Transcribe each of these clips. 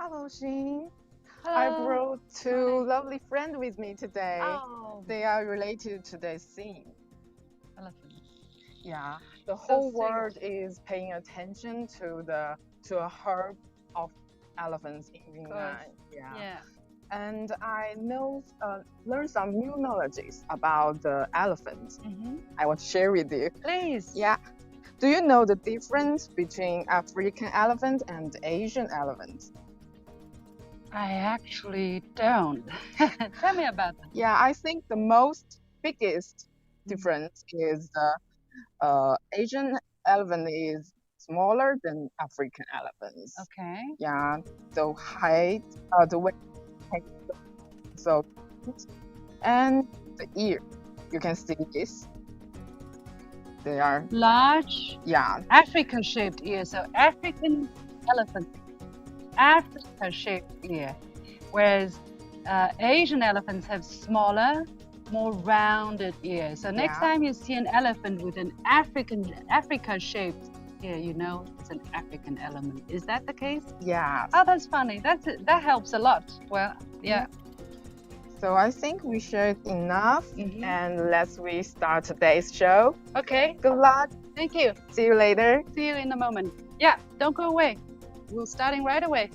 Hello, Xin. I Hello. brought two lovely friends with me today. Oh, They are related to today's scene. elephant. Yeah, the So whole sing. world is paying attention to a herd of elephants in Of course. Yunnan. Yeah, Yeah. and I learned some new knowledges about the elephants. I want to share with you. Please. Yeah, do you know the difference between African elephant and Asian elephant? I actually don't. Tell me about that. Yeah, I think the most biggest difference is the Asian elephant is smaller than African elephants. Okay. Yeah, the height, the weight, so and the ear. You can see this. They are Large yeah African-shaped ear. So African elephant, Africa-shaped ear, whereas Asian elephants have smaller, more rounded ears. So next yeah time you see an elephant with an Africa-shaped ear, you know it's an African elephant. Is that the case? yeah. Oh, that's funny. That helps a lot. Well, yeah. So I think we shared enough, Mhm. and let's restart today's show. Okay. Good luck. Thank you. See you later. See you in a moment. Yeah, don't go away. We're starting right away.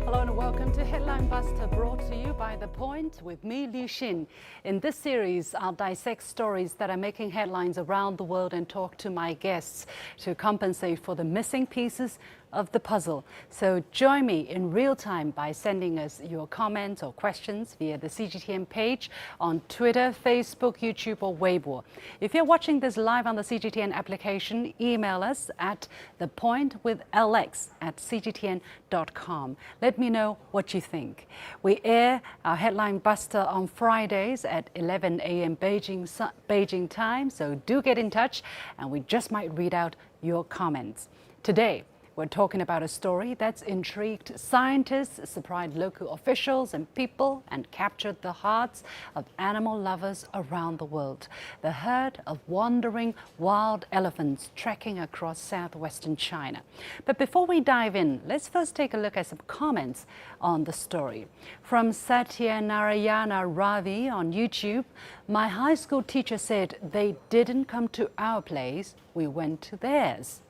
Hello and welcome to Headline Buster, brought to you by The Point with me, Liu Xin. In this series, I'll dissect stories that are making headlines around the world and talk to my guests to compensate for the missing pieces of the puzzle. So join me in real time by sending us your comments or questions via the CGTN page on Twitter, Facebook, YouTube or Weibo. If you're watching this live on the CGTN application, email us at thepointwithLX@cgtn.com. Let me know what you think. We air our Headline Buster on Fridays at 11 a.m. Beijing time, so do get in touch and we just might read out your comments. Today, we're talking about a story that's intrigued scientists, surprised local officials and people, and captured the hearts of animal lovers around the world. The herd of wandering wild elephants trekking across southwestern China. But before we dive in, let's first take a look at some comments on the story. From Satyanarayana Ravi on YouTube, my high school teacher said they didn't come to our place, we went to theirs.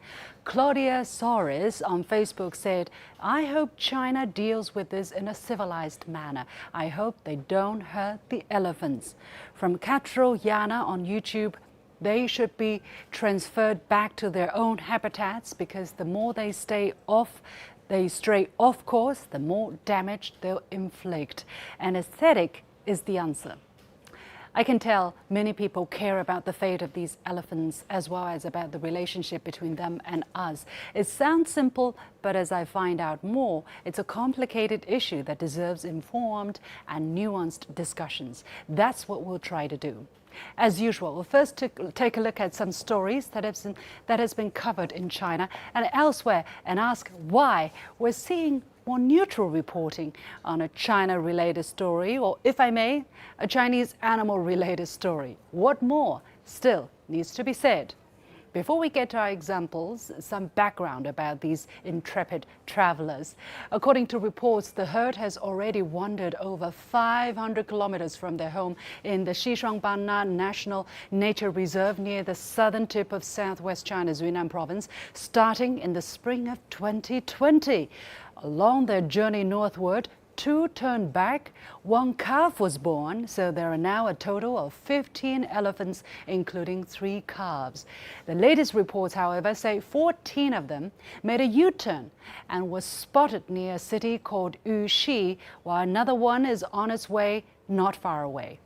Claudia Soares on Facebook said, I hope China deals with this in a civilized manner. I hope they don't hurt the elephants. From Katro Yana on YouTube, they should be transferred back to their own habitats because the more they stray off course, the more damage they'll inflict. And aesthetic is the answer. I can tell many people care about the fate of these elephants as well as about the relationship between them and us. It sounds simple, but as I find out more, it's a complicated issue that deserves informed and nuanced discussions. That's what we'll try to do. As usual, we'll first take a look at some stories that has been covered in China and elsewhere and ask why we're seeing more neutral reporting on a China-related story, or if I may, a Chinese animal-related story. What more still needs to be said? Before we get to our examples, some background about these intrepid travelers. According to reports, the herd has already wandered over 500 kilometers from their home in the Xishuangbanna National Nature Reserve near the southern tip of southwest China's Yunnan province, starting in the spring of 2020. Along their journey northward, 2 turned back, 1 calf was born, so there are now a total of 15 elephants, including 3 calves. The latest reports, however, say 14 of them made a U-turn and was spotted near a city called Yuxi, while another one is on its way not far away.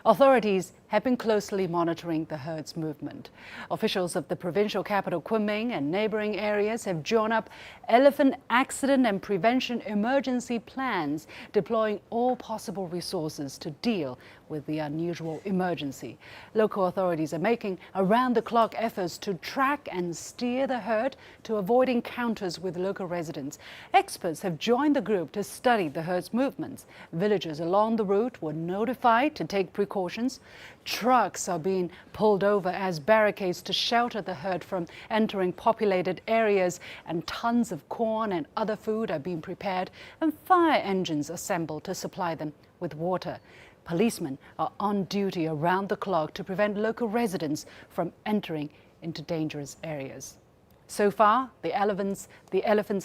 Authorities have been closely monitoring the herd's movement. Officials of the provincial capital Kunming and neighboring areas have drawn up elephant accident and prevention emergency plans, deploying all possible resources to deal with the unusual emergency. Local authorities are making around-the-clock efforts to track and steer the herd to avoid encounters with local residents. Experts have joined the group to study the herd's movements. Villagers along the route were notified to take precautions. Trucks are being pulled over as barricades to shelter the herd from entering populated areas, and tons of corn and other food are being prepared, and fire engines assembled to supply them with water. Policemen are on duty around the clock to prevent local residents from entering into dangerous areas. So far, the elephants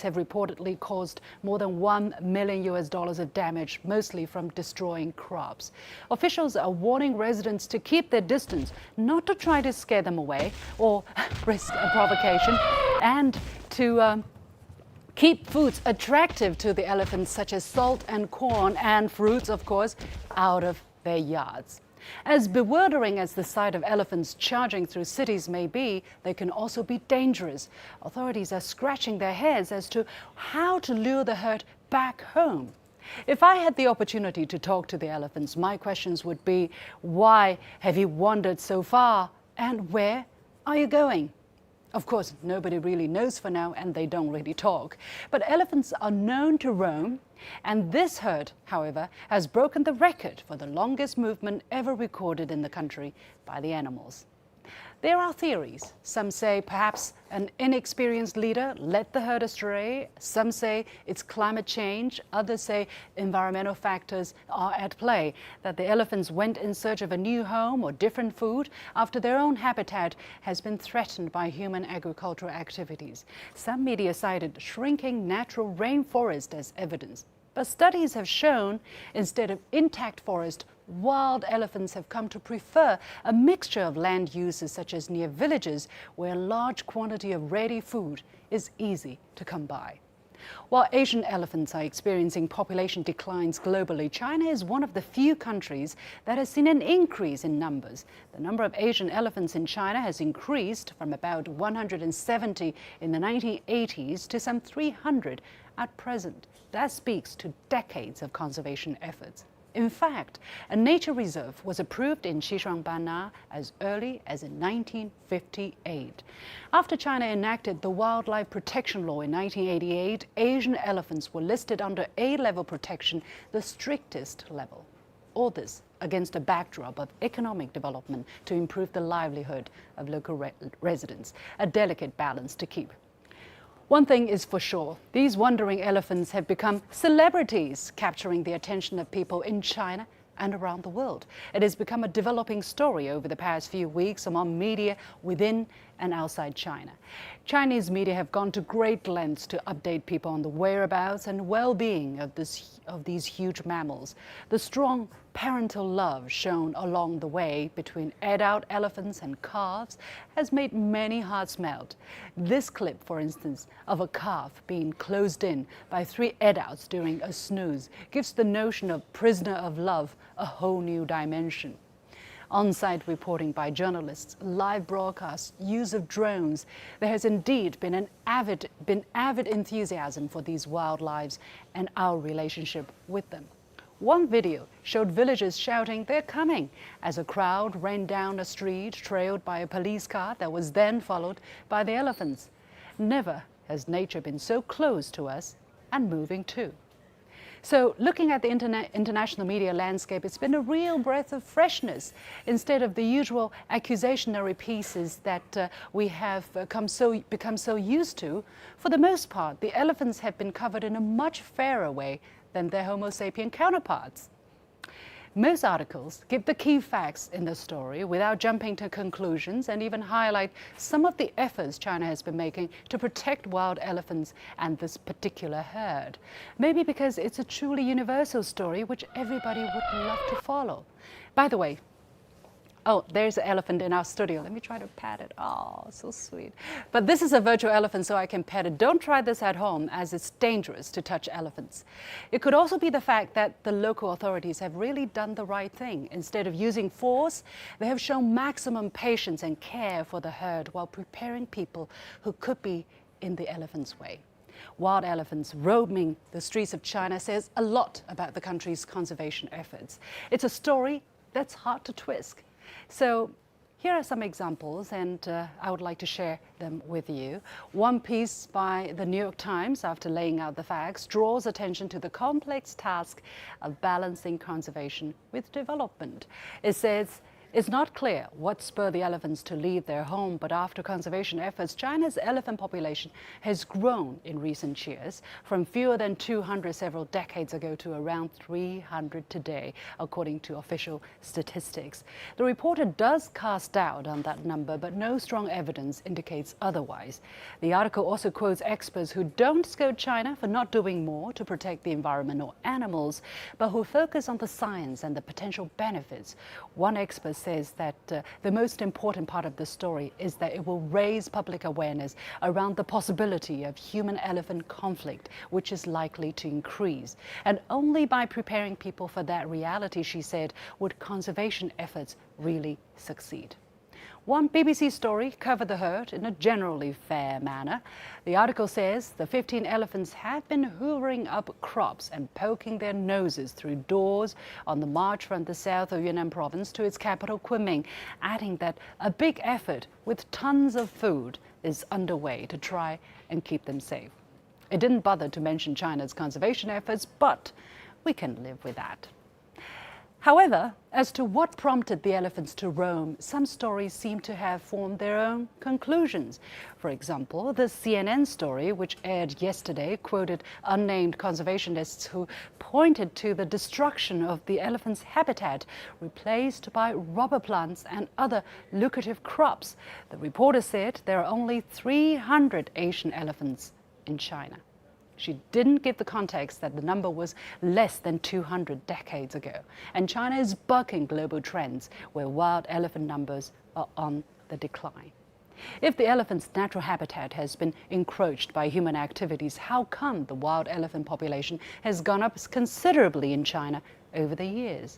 have reportedly caused more than $1 million of damage, mostly from destroying crops. Officials are warning residents to keep their distance, not to try to scare them away or risk a provocation, and to keep foods attractive to the elephants, such as salt and corn and fruits, of course, out of their yards. As bewildering as the sight of elephants charging through cities may be, they can also be dangerous. Authorities are scratching their heads as to how to lure the herd back home. If I had the opportunity to talk to the elephants, my questions would be, why have you wandered so far, and where are you going? Of course, nobody really knows for now, and they don't really talk. But elephants are known to roam, and this herd, however, has broken the record for the longest movement ever recorded in the country by the animals. There are theories. Some say perhaps an inexperienced leader led the herd astray. Some say it's climate change. Others say environmental factors are at play, that the elephants went in search of a new home or different food after their own habitat has been threatened by human agricultural activities. Some media cited shrinking natural rainforest as evidence. But studies have shown, instead of intact forest, wild elephants have come to prefer a mixture of land uses, such as near villages where a large quantity of ready food is easy to come by. While Asian elephants are experiencing population declines globally, China is one of the few countries that has seen an increase in numbers. The number of Asian elephants in China has increased from about 170 in the 1980s to some 300 at present. That speaks to decades of conservation efforts. In fact, a nature reserve was approved in Xishuangbanna as early as in 1958. After China enacted the Wildlife Protection Law in 1988, Asian elephants were listed under A-level protection, the strictest level. All this against a backdrop of economic development to improve the livelihood of local residents, a delicate balance to keep. One thing is for sure, these wandering elephants have become celebrities, capturing the attention of people in China and around the world. It has become a developing story over the past few weeks among media within and outside China. Chinese media have gone to great lengths to update people on the whereabouts and well-being of these huge mammals. The strong parental love shown along the way between adult elephants and calves has made many hearts melt. This clip, for instance, of a calf being closed in by 3 adults during a snooze gives the notion of prisoner of love a whole new dimension. On-site reporting by journalists, live broadcasts, use of drones, there has indeed been avid enthusiasm for these wildlife and our relationship with them. One video showed villagers shouting, "They're coming," as a crowd ran down a street trailed by a police car that was then followed by the elephants. Never has nature been so close to us and moving too. So looking at the international media landscape, it's been a real breath of freshness. Instead of the usual accusatory pieces that we have become so used to, for the most part, the elephants have been covered in a much fairer way than their Homo sapien counterparts. Most articles give the key facts in the story without jumping to conclusions, and even highlight some of the efforts China has been making to protect wild elephants and this particular herd. Maybe because it's a truly universal story which everybody would love to follow. By the way, Oh, there's an elephant in our studio. Let me try to pet it. Oh, so sweet. But this is a virtual elephant, so I can pet it. Don't try this at home, as it's dangerous to touch elephants. It could also be the fact that the local authorities have really done the right thing. Instead of using force, they have shown maximum patience and care for the herd while preparing people who could be in the elephant's way. Wild elephants roaming the streets of China says a lot about the country's conservation efforts. It's a story that's hard to twist. So here are some examples, and I would like to share them with you. One piece by the New York Times, after laying out the facts, draws attention to the complex task of balancing conservation with development. It says, it's not clear what spurred the elephants to leave their home, but after conservation efforts, China's elephant population has grown in recent years, from fewer than 200 several decades ago to around 300 today, according to official statistics. The reporter does cast doubt on that number, but no strong evidence indicates otherwise. The article also quotes experts who don't scold China for not doing more to protect the environment or animals, but who focus on the science and the potential benefits. One expert says that the most important part of the story is that it will raise public awareness around the possibility of human-elephant conflict, which is likely to increase. And only by preparing people for that reality, she said, would conservation efforts really succeed. One BBC story covered the herd in a generally fair manner. The article says the 15 elephants have been hoovering up crops and poking their noses through doors on the march from the south of Yunnan province to its capital, Kunming, adding that a big effort with tons of food is underway to try and keep them safe. It didn't bother to mention China's conservation efforts, but we can live with that. However, as to what prompted the elephants to roam, some stories seem to have formed their own conclusions. For example, the CNN story, which aired yesterday, quoted unnamed conservationists who pointed to the destruction of the elephant's habitat, replaced by rubber plants and other lucrative crops. The reporter said there are only 300 Asian elephants in China. She didn't give the context that the number was less than 200 decades ago. And China is bucking global trends where wild elephant numbers are on the decline. If the elephant's natural habitat has been encroached by human activities, how come the wild elephant population has gone up considerably in China over the years?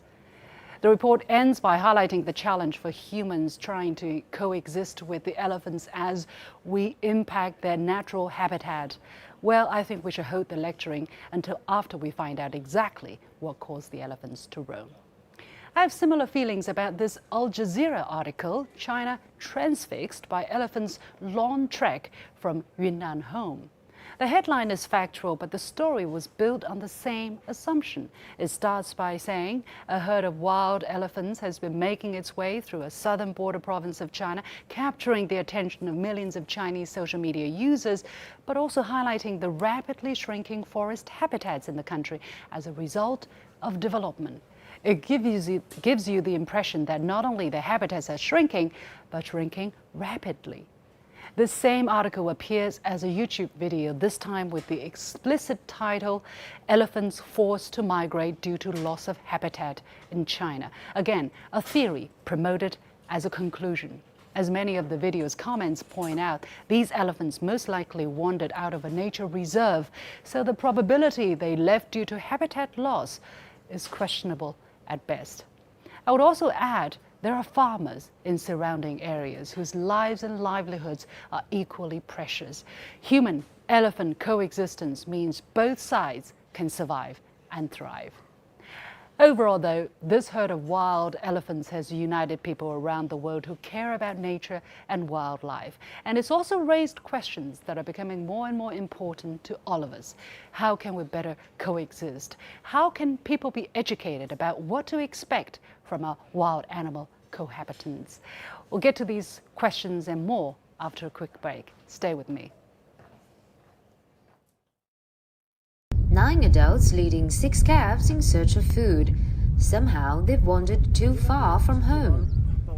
The report ends by highlighting the challenge for humans trying to coexist with the elephants as we impact their natural habitat. Well, I think we should hold the lecturing until after we find out exactly what caused the elephants to roam. I have similar feelings about this Al Jazeera article, China transfixed by elephants' long trek from Yunnan home. The headline is factual, but the story was built on the same assumption. It starts by saying a herd of wild elephants has been making its way through a southern border province of China, capturing the attention of millions of Chinese social media users, but also highlighting the rapidly shrinking forest habitats in the country as a result of development. It gives you the impression that not only the habitats are shrinking, but shrinking rapidly. This same article appears as a YouTube video, this time with the explicit title, Elephants Forced to Migrate Due to Loss of Habitat in China. Again, a theory promoted as a conclusion. As many of the video's comments point out, these elephants most likely wandered out of a nature reserve, so the probability they left due to habitat loss is questionable at best. I would also add there are farmers in surrounding areas whose lives and livelihoods are equally precious. Human-elephant coexistence means both sides can survive and thrive. Overall, though, this herd of wild elephants has united people around the world who care about nature and wildlife. And it's also raised questions that are becoming more and more important to all of us. How can we better coexist? How can people be educated about what to expect from our wild animal cohabitants? We'll get to these questions and more after a quick break. Stay with me. 9 adults leading 6 calves in search of food. Somehow they've wandered too far from home.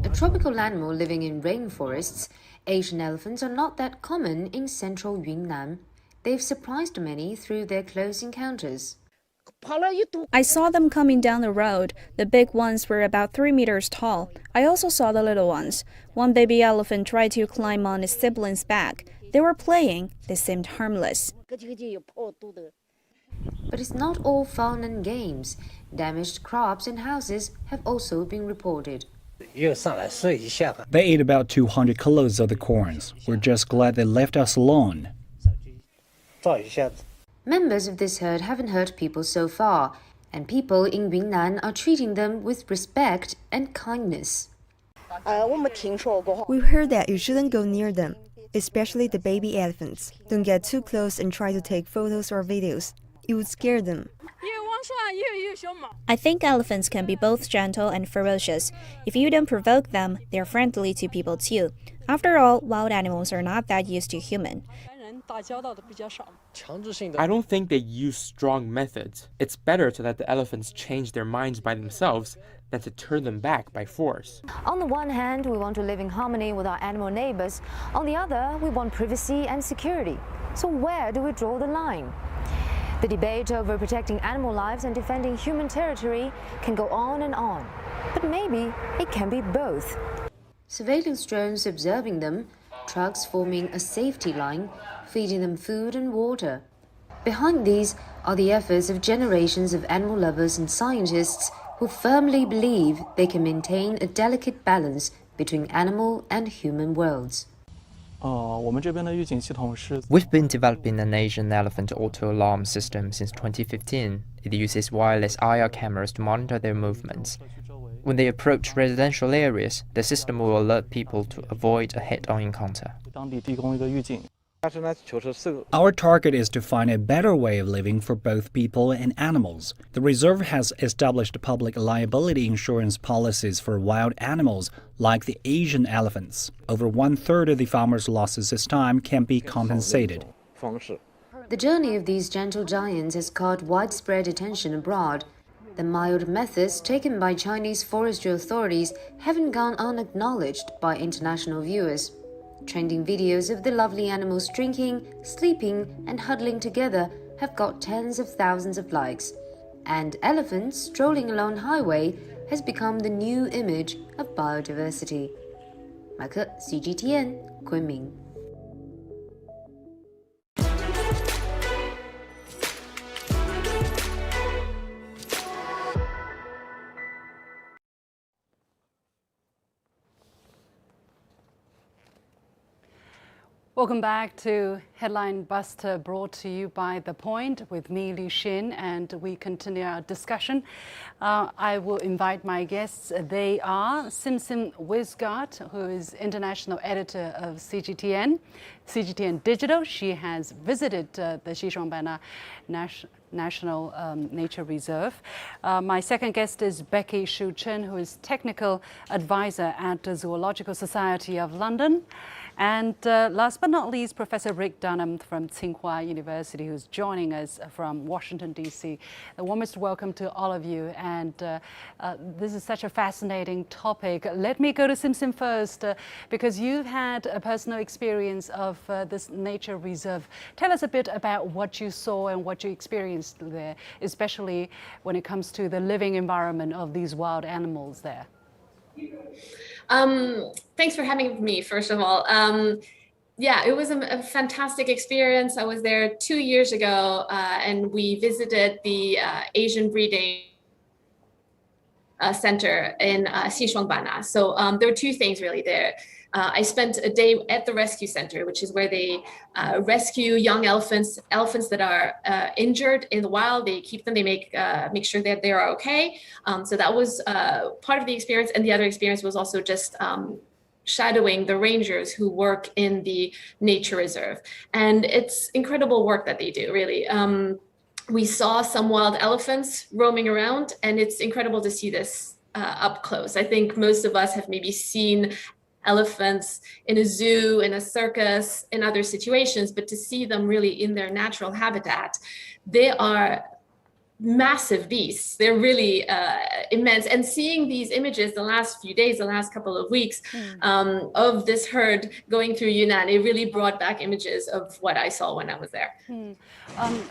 A tropical animal living in rainforests, Asian elephants are not that common in central Yunnan. They've surprised many through their close encounters. I saw them coming down the road. The big ones were about 3 meters tall. I also saw the little ones. One baby elephant tried to climb on its sibling's back. They were playing. They seemed harmless. But it's not all fun and games. Damaged crops and houses have also been reported. They ate about 200 kilos of the corns. We're just glad they left us alone. Members of this herd haven't hurt people so far, and people in Yunnan are treating them with respect and kindness. We've heard that you shouldn't go near them, especially the baby elephants. Don't get too close and try to take photos or videos. It would scare them. I think elephants can be both gentle and ferocious. If you don't provoke them, they're friendly to people too. After all, wild animals are not that used to human. I don't think they use strong methods. It's better to let the elephants change their minds by themselves than to turn them back by force. On the one hand, we want to live in harmony with our animal neighbors. On the other, we want privacy and security. So where do we draw the line? The debate over protecting animal lives and defending human territory can go on and on. But maybe it can be both. Surveillance drones observing them, trucks forming a safety line, feeding them food and water. Behind these are the efforts of generations of animal lovers and scientists who firmly believe they can maintain a delicate balance between animal and human worlds. We've been developing an Asian elephant auto-alarm system since 2015. It uses wireless IR cameras to monitor their movements. When they approach residential areas, the system will alert people to avoid a head-on encounter. Our target is to find a better way of living for both people and animals. The reserve has established public liability insurance policies for wild animals like the Asian elephants. Over 1/3 of the farmers' losses this time can be compensated. The journey of these gentle giants has caught widespread attention abroad. The mild methods taken by Chinese forestry authorities haven't gone unacknowledged by international viewers. Trending videos of the lovely animals drinking, sleeping, and huddling together have got tens of thousands of likes. And elephants strolling along highway has become the new image of biodiversity. 马克 CGTN 昆明。Welcome back to Headline Buster, brought to you by The Point with me, Li Xin, and we continue our discussion. I will invite my guests. They are Simsim Wisgart, who is international editor of CGTN Digital. She has visited the Xishuangbanna National Nature Reserve. My second guest is Becky Shu Chen, who is technical advisor at the Zoological Society of London. And last but not least, Professor Rick Dunham from Tsinghua University, who's joining us from Washington, D.C. The warmest welcome to all of you. And this is such a fascinating topic. Let me go to Simsim first, because you've had a personal experience of this nature reserve. Tell us a bit about what you saw and what you experienced there, especially when it comes to the living environment of these wild animals there. Thanks for having me, first of all. Yeah, it was a fantastic experience. I was there 2 years ago, and we visited the Asian breeding center in Xishuangbanna. So there were two things really there. I spent a day at the rescue center, which is where they rescue young elephants that are injured in the wild. They keep them, they make sure that they are okay. So that was part of the experience. And the other experience was also just shadowing the rangers who work in the nature reserve. And it's incredible work that they do, really. We saw some wild elephants roaming around, and it's incredible to see this up close. I think most of us have maybe seen elephants in a zoo, in a circus, in other situations, but to see them really in their natural habitat, they are massive beasts. They're really immense. And seeing these images the last few days, the last couple of weeks of this herd going through Yunnan, it really brought back images of what I saw when I was there.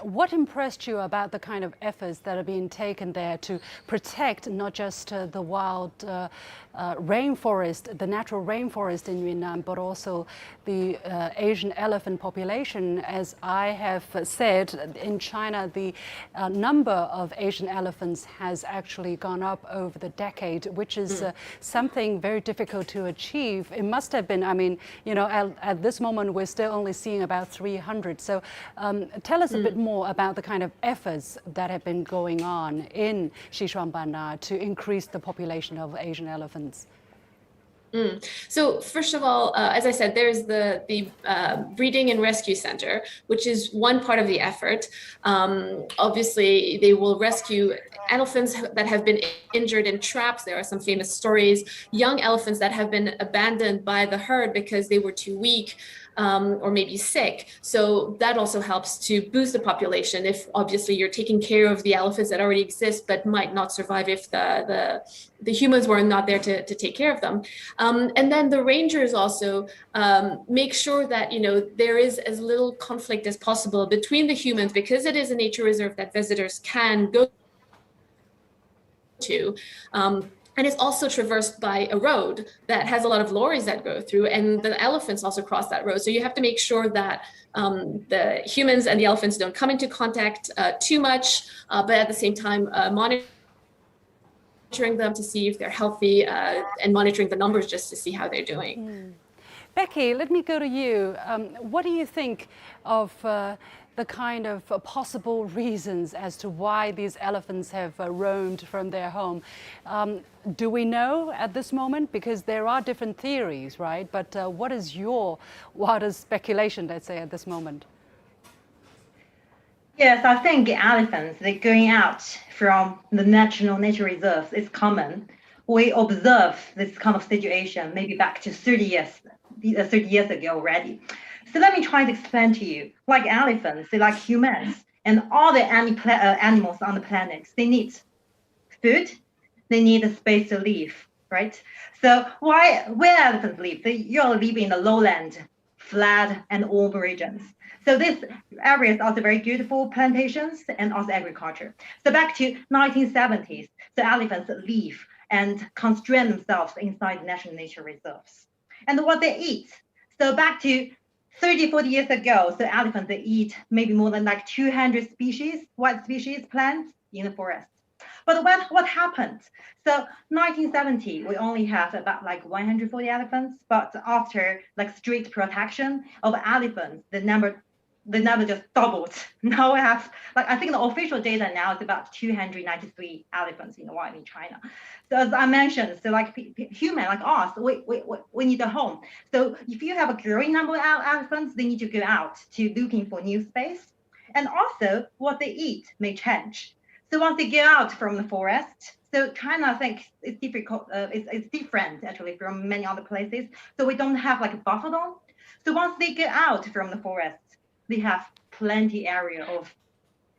What impressed you about the kind of efforts that are being taken there to protect not just the wild rainforest, the natural rainforest in Yunnan, but also the Asian elephant population? As I have said, in China, the number of Asian elephants has actually gone up over the decade, which is something very difficult to achieve. It must have been, I mean, you know, at this moment, we're still only seeing about 300. So tell us a bit more about the kind of efforts that have been going on in Xishuangbanna to increase the population of Asian elephants. So first of all, as I said, there's the breeding and rescue center, which is one part of the effort. Obviously, they will rescue elephants that have been injured in traps. There are some famous stories, young elephants that have been abandoned by the herd because they were too weak or maybe sick. So that also helps to boost the population if obviously you're taking care of the elephants that already exist but might not survive if the humans were not there to take care of them. And then the rangers also make sure that, you know, there is as little conflict as possible between the humans, because it is a nature reserve that visitors can go to. And it's also traversed by a road that has a lot of lorries that go through, and the elephants also cross that road. So you have to make sure that the humans and the elephants don't come into contact too much, but at the same time monitoring them to see if they're healthy and monitoring the numbers just to see how they're doing. Becky, let me go to you. What do you think of the kind of possible reasons as to why these elephants have roamed from their home? Do we know at this moment? Because there are different theories, right? But what is your wildest speculation, let's say, at this moment? Yes, I think elephants, they're going out from the national nature reserves. It's common. We observe this kind of situation maybe back to 30 years ago already. So let me try to explain to you. Like elephants, they like humans and all the animals on the planet. They need food, they need a space to live, right? So where elephants live? They usually live in the lowland, flat and warm regions. So this area is also very good for plantations and also agriculture. So back to 1970s, so elephants live and constrain themselves inside national nature reserves. And what they eat. So back to 30, 40 years ago, so elephants, they eat maybe more than like 200 species, wild species, plants in the forest. But what happened? So 1970, we only have about like 140 elephants, but after like strict protection of elephants, the number just doubled. Now we have, like, I think the official data now is about 293 elephants in the wild in China. So as I mentioned, so like human like us, we need a home. So if you have a growing number of elephants, they need to go out to looking for new space. And also what they eat may change. So once they get out from the forest, so China, I think, is difficult. It's different actually from many other places. So we don't have like a buffer zone. So once they get out from the forest, they have plenty area of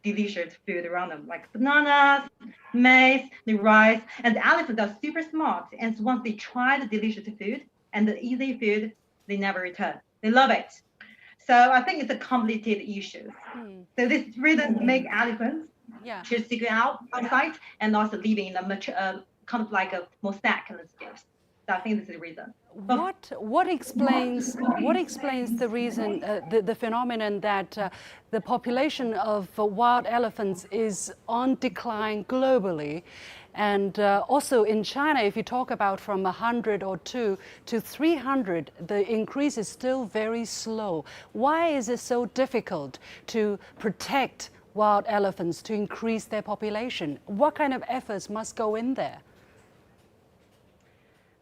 delicious food around them, like bananas, maize, the rice, and the elephants are super smart. And so once they try the delicious food and the easy food, they never return. They love it. So I think it's a complicated issue. So this reason make elephants choose to go outside and also living in a much kind of like a more stack landscapes. So I think this is the reason. What explains the reason, the phenomenon that the population of wild elephants is on decline globally, and also in China, if you talk about from 100 or 2 to 300, the increase is still very slow. Why is it so difficult to protect wild elephants, to increase their population? What kind of efforts must go in there?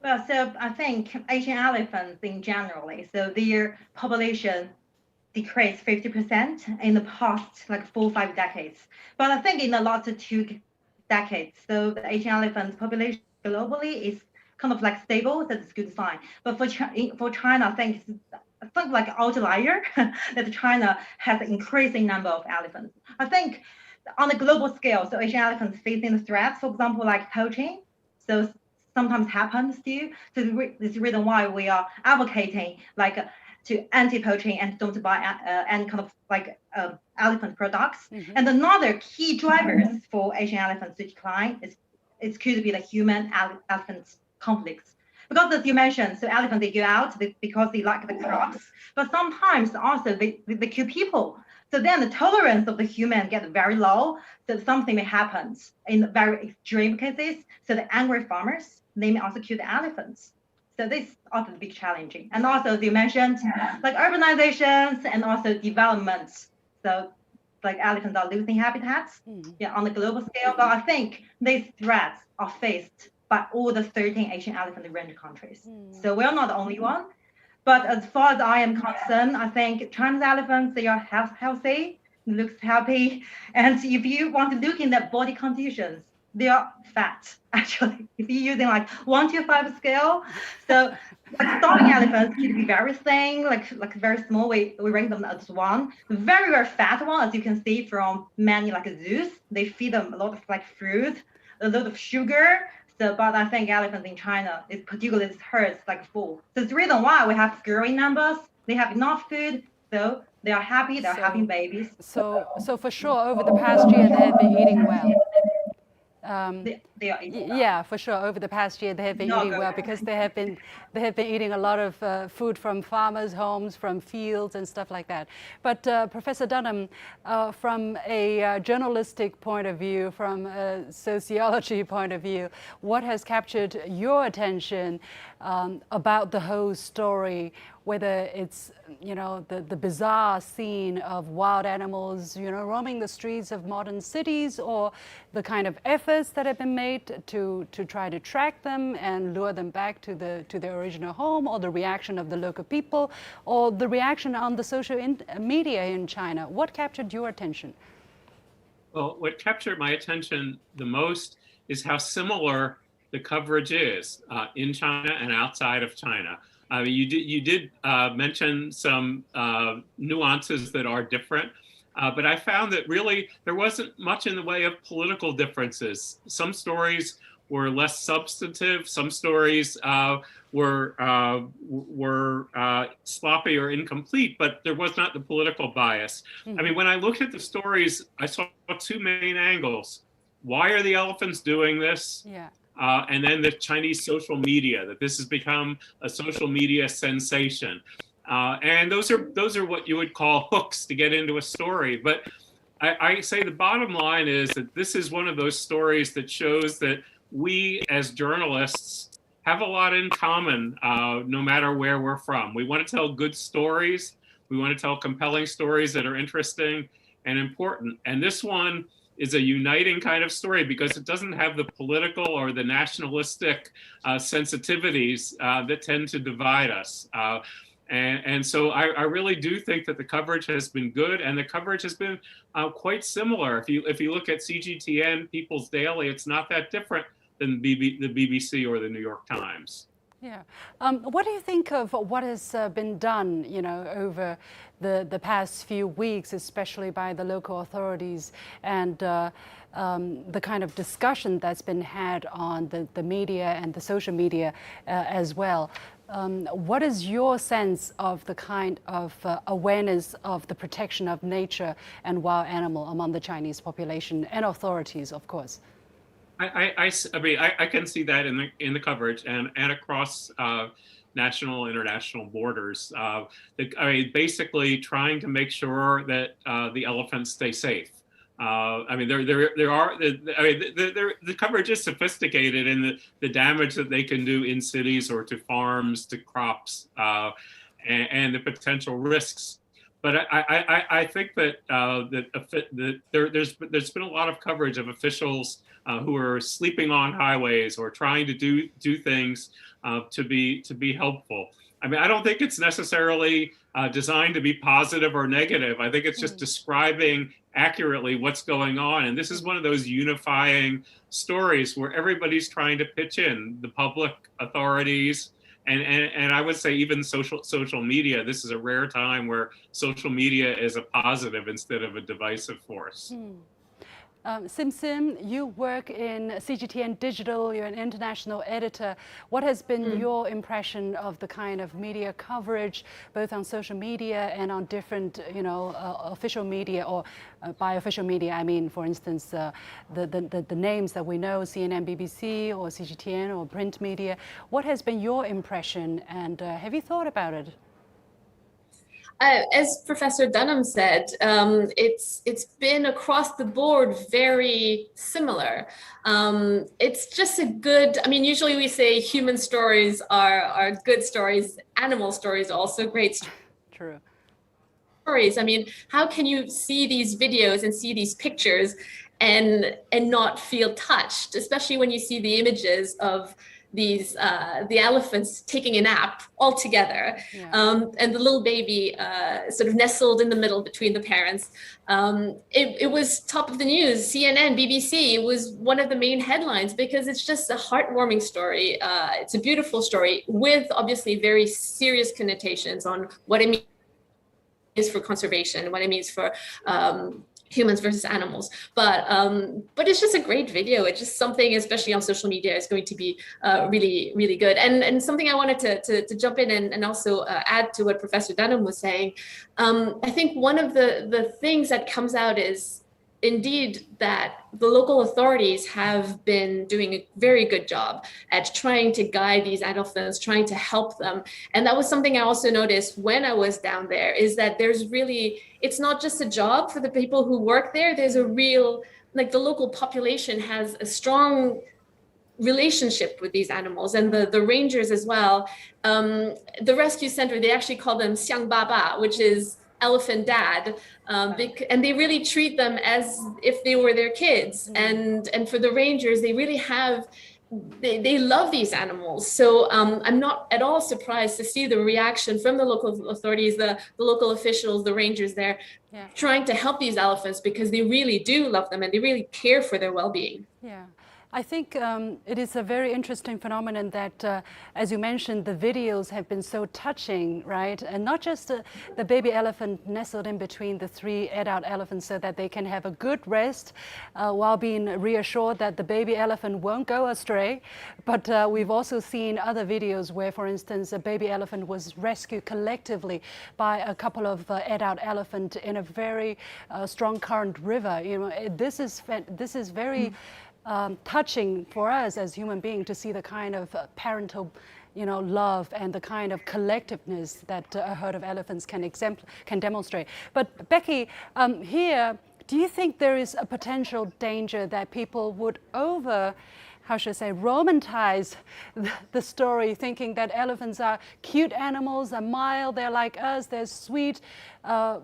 Well, so I think Asian elephants in generally, so their population decreased 50% in the past like 4 or 5 decades. But I think in the last 2 decades, so the Asian elephant population globally is kind of like stable, so that's a good sign. But for China, I think it's something like outlier that China has an increasing number of elephants. I think on a global scale, so Asian elephants facing the threats, for example, like poaching. So sometimes happens too. So this is the reason why we are advocating like to anti-poaching and don't buy any kind of like elephant products. And another key drivers for Asian elephants to decline is could be the human elephant conflicts. Because as you mentioned, so elephants they go out because they like the crops, but sometimes also they kill people. So then the tolerance of the human gets very low. So something may happen in very extreme cases. So the angry farmers, they may also kill the elephants. So this is also a big challenging. And also, as you mentioned, like urbanizations and also developments. So like elephants are losing habitats on the global scale. But I think these threats are faced by all the 13 Asian elephant range countries. So we're not the only one. But as far as I am concerned, I think China's elephants, they are healthy, looks happy. And if you want to look in their body conditions, they are fat, actually. If you're using like 1 to 5 scale, so like starving elephants can be very thin, like very small. We rank them as one. The very, very fat one, as you can see from many like zoos, they feed them a lot of like fruit, a lot of sugar. So, but I think elephants in China, it particularly hurts like full. So it's the reason why we have growing numbers. They have enough food, so they are happy. They're having babies. So for sure, over the past year, they have been eating well. They are eating well. Yeah, for sure. Over the past year, they have been eating well because they have been eating a lot of food from farmers' homes, from fields and stuff like that. But Professor Dunham, from a journalistic point of view, from a sociology point of view, what has captured your attention about the whole story? Whether it's the bizarre scene of wild animals roaming the streets of modern cities, or the kind of efforts that have been made to try to track them and lure them back to their original home, or the reaction of the local people, or the reaction on the social media in China. What captured your attention? Well, what captured my attention the most is how similar the coverage is in China and outside of China. I mean, you did mention some nuances that are different, but I found that really there wasn't much in the way of political differences. Some stories were less substantive. Some stories were sloppy or incomplete, but there was not the political bias. I mean, when I looked at the stories, I saw 2 main angles. Why are the elephants doing this? Yeah. And then the Chinese social media, that this has become a social media sensation. And those are what you would call hooks to get into a story. But I say the bottom line is that this is one of those stories that shows that we as journalists have a lot in common, no matter where we're from. We want to tell good stories. We want to tell compelling stories that are interesting and important. And this one is a uniting kind of story because it doesn't have the political or the nationalistic sensitivities that tend to divide us. And so I really do think that the coverage has been good, and the coverage has been quite similar. If you look at CGTN, People's Daily, it's not that different than the BBC or the New York Times. Yeah. What do you think of what has been done, over the past few weeks, especially by the local authorities, and the kind of discussion that's been had on the media and the social media as well? What is your sense of the kind of awareness of the protection of nature and wild animal among the Chinese population and authorities, of course? I mean, I can see that in the coverage and across national, international borders. I mean, basically trying to make sure that the elephants stay safe. I mean, the coverage is sophisticated in the damage that they can do in cities or to farms, to crops, and the potential risks. But I think that there's been a lot of coverage of officials who are sleeping on highways or trying to do things to be helpful. I mean, I don't think it's necessarily designed to be positive or negative. I think it's just describing accurately what's going on. And this is one of those unifying stories where everybody's trying to pitch in, the public, authorities, and I would say even social media. This is a rare time where social media is a positive instead of a divisive force. Sim Sim, you work in CGTN Digital, you're an international editor. What has been your impression of the kind of media coverage, both on social media and on different, official media, or by official media, I mean, for instance, the names that we know, CNN, BBC, or CGTN, or print media. What has been your impression, and have you thought about it? As Professor Dunham said, it's been across the board very similar. It's just a good. I mean, usually we say human stories are good stories. Animal stories are also great True. stories. I mean, how can you see these videos and see these pictures and not feel touched, especially when you see the images of these the elephants taking a nap all together, and the little baby sort of nestled in the middle between the parents. It was top of the news. CNN, BBC, it was one of the main headlines because it's just a heartwarming story. It's a beautiful story with obviously very serious connotations on what it means for conservation, what it means for humans versus animals, but it's just a great video. It's just something, especially on social media, is going to be really good. And something I wanted to jump in and also add to what Professor Dunham was saying. I think one of the things that comes out is indeed that the local authorities have been doing a very good job at trying to guide these elephants, trying to help them. And that was something I also noticed when I was down there, is that there's really, it's not just a job for the people who work there. There's a real, like, the local population has a strong relationship with these animals, and the rangers as well. The rescue center, they actually call them Xiang Baba, which is elephant dad, and they really treat them as if they were their kids. And for the rangers, they really have, they love these animals. So I'm not at all surprised to see the reaction from the local authorities, the local officials, the rangers there, trying to help these elephants because they really do love them and they really care for their well-being. Yeah. I think it is a very interesting phenomenon that, as you mentioned, the videos have been so touching, right? And not just the baby elephant nestled in between the three adult elephants so that they can have a good rest while being reassured that the baby elephant won't go astray. But we've also seen other videos where, for instance, a baby elephant was rescued collectively by a couple of adult elephants in a very strong current river. You know, this is very touching for us as human beings to see the kind of parental, love and the kind of collectiveness that a herd of elephants can demonstrate. But Becky, here, do you think there is a potential danger that people would romanticize the story, thinking that elephants are cute animals, are mild, they're like us, they're sweet?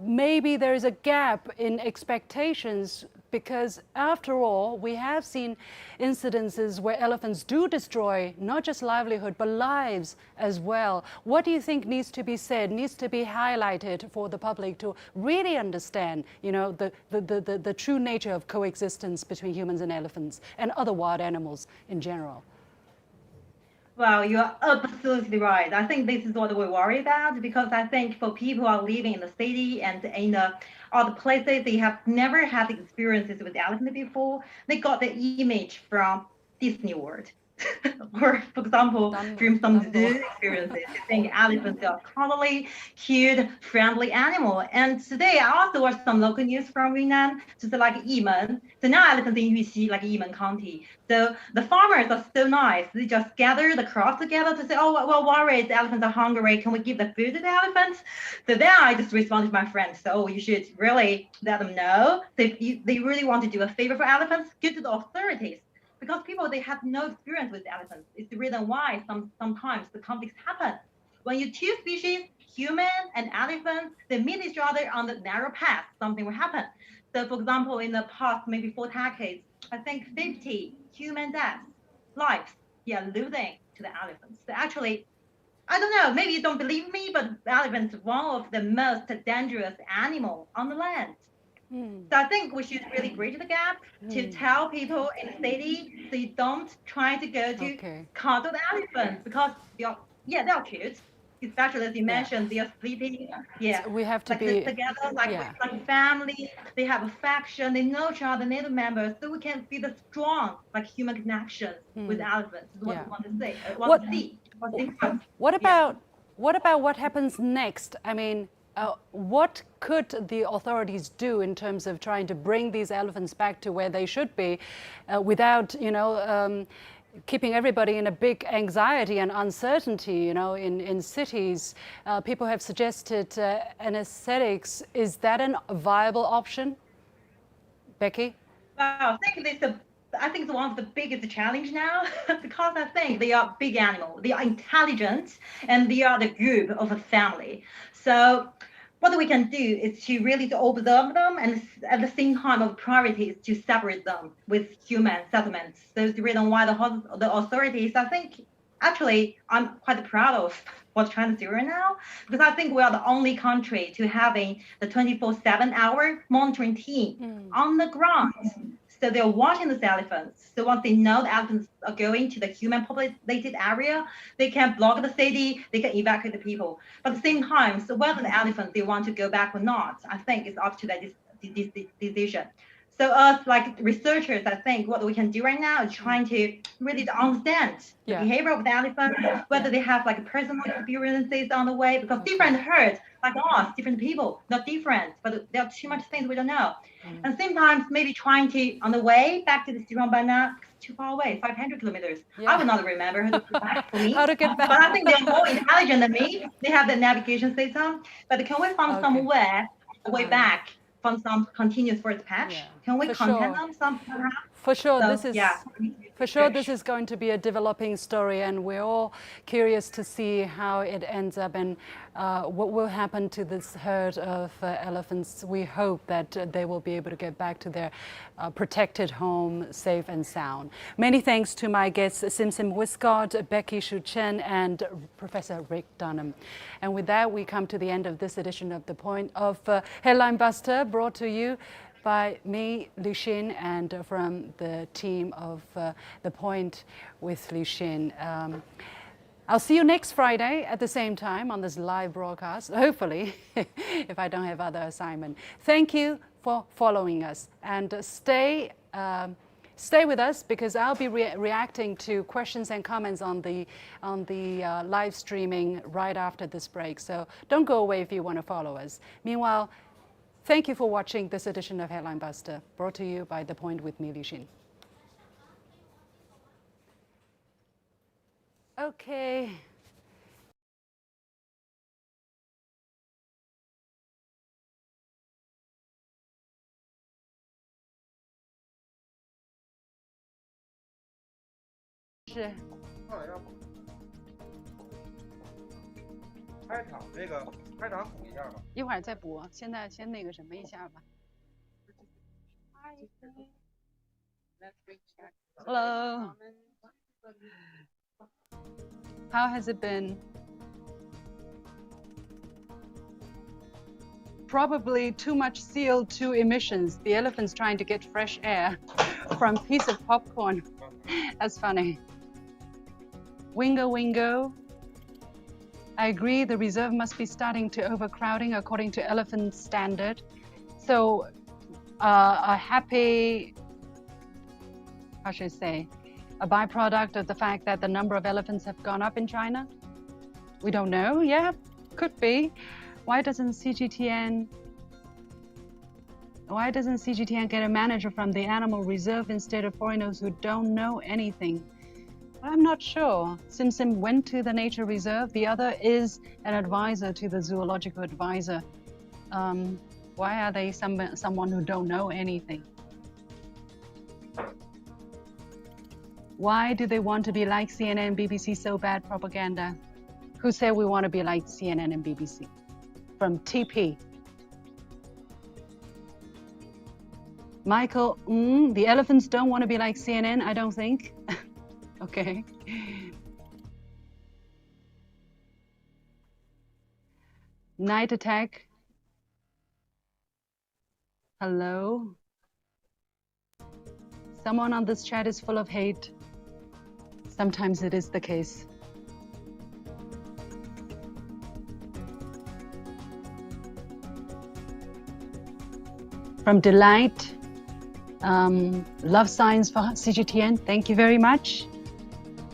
Maybe there is a gap in expectations, because after all, we have seen incidences where elephants do destroy not just livelihood, but lives as well. What do you think needs to be said, needs to be highlighted for the public to really understand, the true nature of coexistence between humans and elephants and other wild animals in general? Well, you're absolutely right. I think this is what we worry about, because I think for people who are living in the city and in other places, they have never had experiences with elephants before. They got the image from Disney World. Or, for example, from some zoo experiences, you think elephants are cuddly, cute, friendly animal. And today I also watched some local news from Yunnan, just like Yimen. So now elephants in Yuxi, like Yimen County. So the farmers are so nice. They just gather the crops together to say, oh, well, worried, the elephants are hungry. Can we give the food to the elephants? So then I just responded to my friend, so you should really let them know. So if they really want to do a favor for elephants, go to the authorities. Because people, they have no experience with elephants. It's the reason why sometimes the conflicts happen. When you two species, human and elephant, they meet each other on the narrow path, something will happen. So for example, in the past, maybe 4 decades, I think 50 human lives, losing to the elephants. So actually, I don't know, maybe you don't believe me, but elephants are one of the most dangerous animals on the land. So I think we should really bridge the gap to tell people in the city they don't try to go to cuddle the elephants, because they're cute. especially as you mentioned, they are sleeping. Yeah, we have to like be together, like yeah. like family. They have affection. They know each other, native members, so we can see the strong like human connections with elephants. Is what Yeah. we want to say. What- Want to see. What about what happens next? I mean, what could the authorities do in terms of trying to bring these elephants back to where they should be, without keeping everybody in a big anxiety and uncertainty? You know, in cities, people have suggested anesthetics. Is that a viable option, Becky? Wow, I think it's one of the biggest challenge now because I think they are big animals. They are intelligent and they are the group of a family. So what we can do is to really to observe them and at the same time of priority is to separate them with human settlements. So it's the reason why the authorities, I think, actually, I'm quite proud of what's trying to do right now because I think we are the only country to having the 24/7-hour monitoring team on the ground. So they're watching these elephants. So once they know the elephants are going to the human populated area, they can block the city, they can evacuate the people. But at the same time, so whether the elephants they want to go back or not, I think it's up to that decision. So us like researchers, I think what we can do right now is trying to really to understand the behavior of the elephant, whether they have like personal experiences on the way, because different herds, like us, different people, not different, but there are too much things we don't know. And sometimes maybe trying to, on the way back to the Sirambana, too far away, 500 kilometers. I will not remember how to get back for me. How to get back. But I think they're more intelligent than me. They have the navigation system. But can we find somewhere the way back from some continuous forest patch? Can we contact them somehow? For sure, So, this is for sure this is going to be a developing story, and we're all curious to see how it ends up and what will happen to this herd of elephants. We hope that they will be able to get back to their protected home safe and sound. Many thanks to my guests Simsim Wiscott, Becky Shu Chen, and Professor Rick Dunham. And with that, we come to the end of this edition of The Point of Headline Buster, brought to you by me, Liu Xin, and from the team of The Point with Liu Xin. I'll see you next Friday at the same time on this live broadcast, hopefully, if I don't have other assignment. Thank you for following us, and stay with us because I'll be reacting to questions and comments on the live streaming right after this break. So don't go away if you want to follow us. Meanwhile, thank you for watching this edition of Headline Buster, brought to you by The Point with me, Liu Xin. Okay. Sure. 开场这个开场补一下吧。一会儿再播，现在先那个什么一下吧。Hello. How has it been? Probably too much CO2 emissions. The elephant's trying to get fresh air from a piece of popcorn. That's funny. Wingo, wingo. I agree, the reserve must be starting to overcrowding according to elephant standard. So a happy, how should I say, a byproduct of the fact that the number of elephants have gone up in China? We don't know. Yeah, could be. Why doesn't CGTN get a manager from the animal reserve instead of foreigners who don't know anything? I'm not sure. Simsim went to the nature reserve. The other is an advisor to the zoological advisor. Why are they someone who don't know anything? Why do they want to be like CNN and BBC? So bad propaganda. Who said we want to be like CNN and BBC? From TP. Michael, the elephants don't want to be like CNN, I don't think. Okay. Night attack. Hello. Someone on this chat is full of hate. Sometimes it is the case. From Delight, love signs for CGTN. Thank you very much.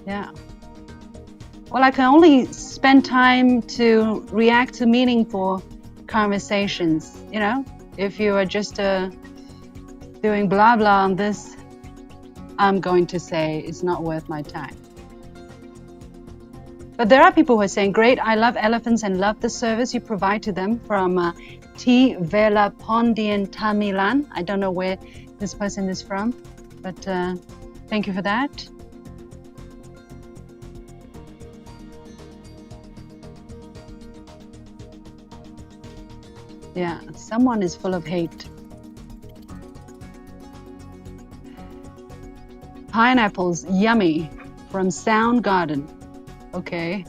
Yeah. Well, I can only spend time to react to meaningful conversations. You know, if you are just doing blah blah on this, I'm going to say it's not worth my time. But there are people who are saying, great, I love elephants and love the service you provide to them, from T. Vela Pondian Tamilan. I don't know where this person is from, but thank you for that. Yeah, someone is full of hate. Pineapples, yummy, from Sound Garden. Okay.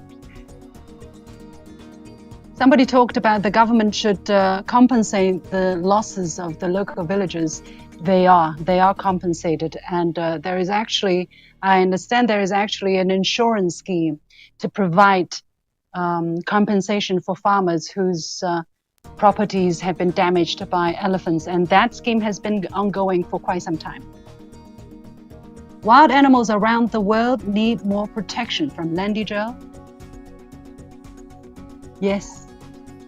Somebody talked about the government should compensate the losses of the local villagers. They are compensated, and there is actually, I understand there is actually an insurance scheme to provide compensation for farmers whose properties have been damaged by elephants, and that scheme has been ongoing for quite some time. Wild animals around the world need more protection, from Landy Joe. Yes,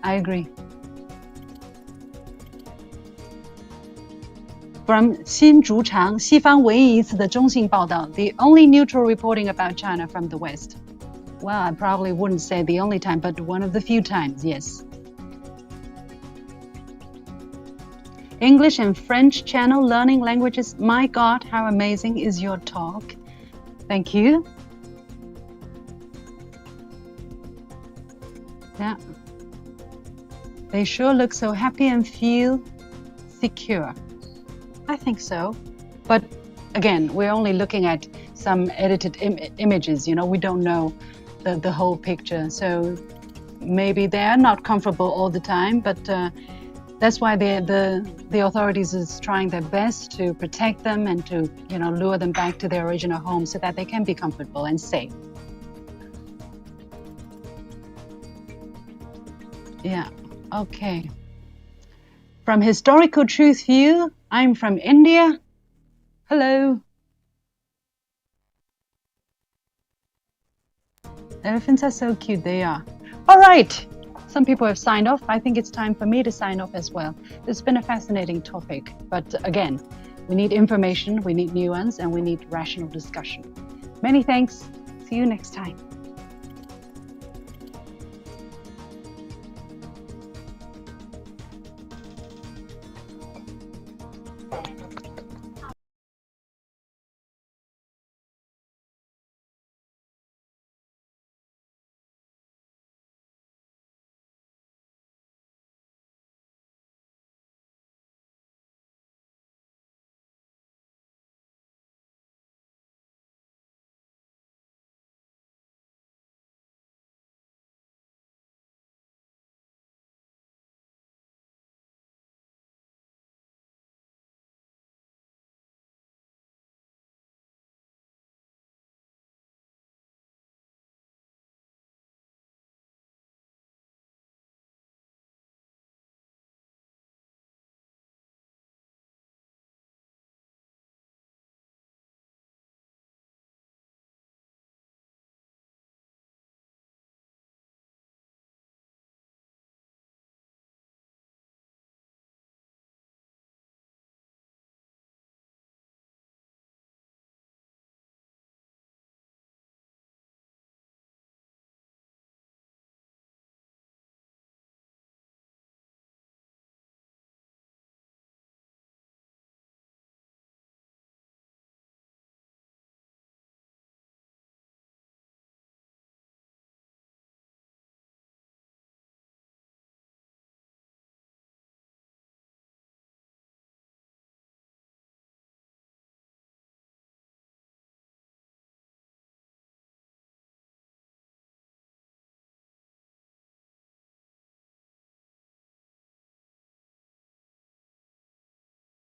I agree. From 新主场西方唯一一次的中性报道, the only neutral reporting about China from the West. Well, I probably wouldn't say the only time, but one of the few times, yes. English and French channel learning languages. My God, how amazing is your talk. Thank you. Yeah. They sure look so happy and feel secure. I think so. But again, we're only looking at some edited images, you know, we don't know the whole picture. So maybe they're not comfortable all the time, but that's why the authorities is trying their best to protect them and to, you know, lure them back to their original home so that they can be comfortable and safe. Yeah, okay. From Historical Truth View, I'm from India. Hello. Elephants are so cute, they are. All right. Some people have signed off. I think it's time for me to sign off as well. This has been a fascinating topic. But again, we need information, we need nuance, and we need rational discussion. Many thanks. See you next time.